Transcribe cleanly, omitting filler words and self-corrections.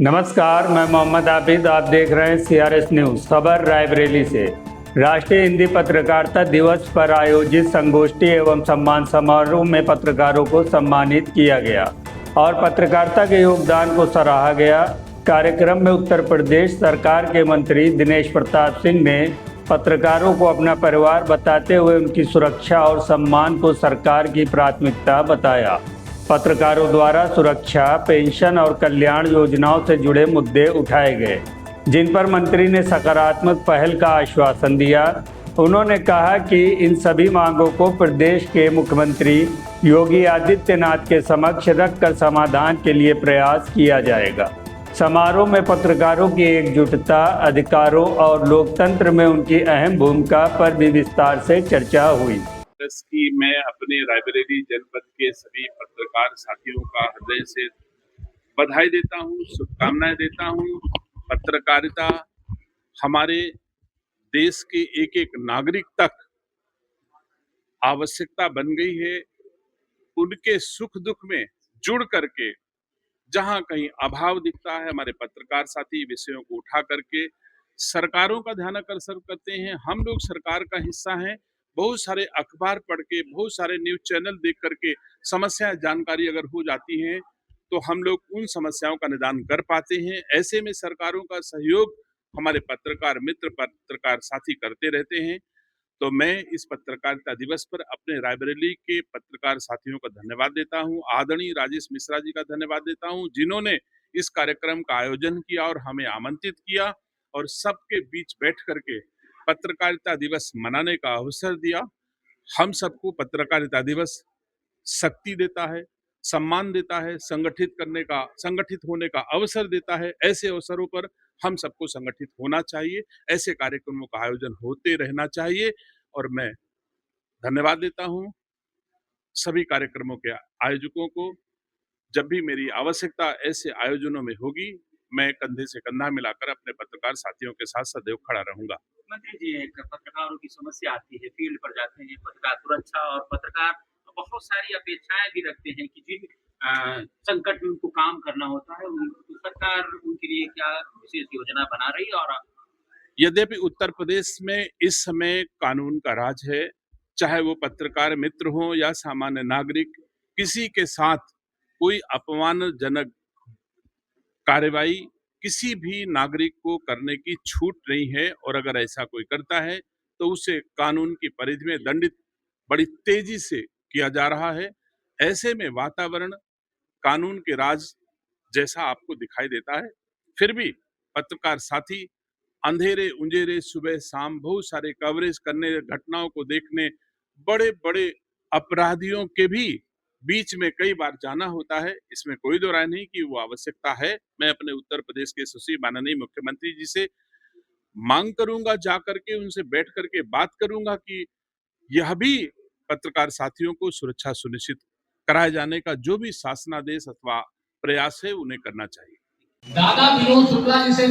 नमस्कार, मैं मोहम्मद आबिद। आप देख रहे हैं CRS न्यूज़। खबर रायबरेली से। राष्ट्रीय हिंदी पत्रकारिता दिवस पर आयोजित संगोष्ठी एवं सम्मान समारोह में पत्रकारों को सम्मानित किया गया और पत्रकारिता के योगदान को सराहा गया। कार्यक्रम में उत्तर प्रदेश सरकार के मंत्री दिनेश प्रताप सिंह ने पत्रकारों को अपना परिवार बताते हुए उनकी सुरक्षा और सम्मान को सरकार की प्राथमिकता बताया। पत्रकारों द्वारा सुरक्षा, पेंशन और कल्याण योजनाओं से जुड़े मुद्दे उठाए गए, जिन पर मंत्री ने सकारात्मक पहल का आश्वासन दिया। उन्होंने कहा कि इन सभी मांगों को प्रदेश के मुख्यमंत्री योगी आदित्यनाथ के समक्ष रखकर समाधान के लिए प्रयास किया जाएगा। समारोह में पत्रकारों की एकजुटता, अधिकारों और लोकतंत्र में उनकी अहम भूमिका पर भी विस्तार से चर्चा हुई। की मैं अपने रायबरेली जनपद के सभी पत्रकार साथियों का हृदय से बधाई देता हूँ, शुभकामनाएं देता हूँ। पत्रकारिता हमारे देश के एक एक नागरिक तक आवश्यकता बन गई है। उनके सुख दुख में जुड़ करके जहां कहीं अभाव दिखता है, हमारे पत्रकार साथी विषयों को उठा करके सरकारों का ध्यान आकर्षण करते हैं। हम लोग सरकार का हिस्सा हैं। बहुत सारे अखबार पढ़ के, बहुत सारे न्यूज चैनल देख करके समस्या जानकारी अगर हो जाती है तो हम लोग उन समस्याओं का निदान कर पाते हैं। ऐसे में सरकारों का सहयोग हमारे पत्रकार मित्र, पत्रकार साथी करते रहते हैं। तो मैं इस पत्रकारिता दिवस पर अपने रायबरेली के पत्रकार साथियों का धन्यवाद देता हूं। आदरणीय राजेश मिश्रा जी का धन्यवाद देता हूं, जिन्होंने इस कार्यक्रम का आयोजन किया और हमें आमंत्रित किया और सबके बीच बैठ करके पत्रकारिता दिवस मनाने का अवसर दिया। हम सबको पत्रकारिता दिवस शक्ति देता है, सम्मान देता है, संगठित होने का अवसर देता है। ऐसे अवसरों पर हम सबको संगठित होना चाहिए, ऐसे कार्यक्रमों का आयोजन होते रहना चाहिए। और मैं धन्यवाद देता हूं सभी कार्यक्रमों के आयोजकों को। जब भी मेरी आवश्यकता ऐसे आयोजनों में होगी, मैं कंधे से कंधा मिलाकर अपने पत्रकार साथियों के साथ सदैव खड़ा रहूंगा। मंत्री जी, एक पत्रकारों की समस्या आती है, फील्ड पर जाते हैं, पत्रकार सुरक्षा और पत्रकार बहुत सारी अपेक्षाएं भी रखते हैं कि जिन संकट में उनको काम करना होता है, तो सरकार उनके लिए क्या विशेष योजना बना रही है? और यद्यपि उत्तर प्रदेश में इस समय कानून का राज है, चाहे वो पत्रकार मित्र हो या सामान्य नागरिक, किसी के साथ कोई अपमानजनक कार्रवाई किसी भी नागरिक को करने की छूट नहीं है। और अगर ऐसा कोई करता है तो उसे कानून की परिधि में दंडित बड़ी तेजी से किया जा रहा है। ऐसे में वातावरण कानून के राज जैसा आपको दिखाई देता है। फिर भी पत्रकार साथी अंधेरे उंजेरे सुबह शाम बहुत सारे कवरेज करने, घटनाओं को देखने, बड़े बड़े अपराधियों के भी बीच में कई बार जाना होता है। इसमें कोई दो राय नहीं कि वो आवश्यकता है। मैं अपने उत्तर प्रदेश के यशस्वी माननीय मुख्यमंत्री जी से मांग करूंगा, जाकर के उनसे बैठ करके बात करूंगा कि यह भी पत्रकार साथियों को सुरक्षा सुनिश्चित कराए जाने का जो भी शासनादेश अथवा प्रयास है उन्हें करना चाहिए। दादा विनोद शुक्ला जी से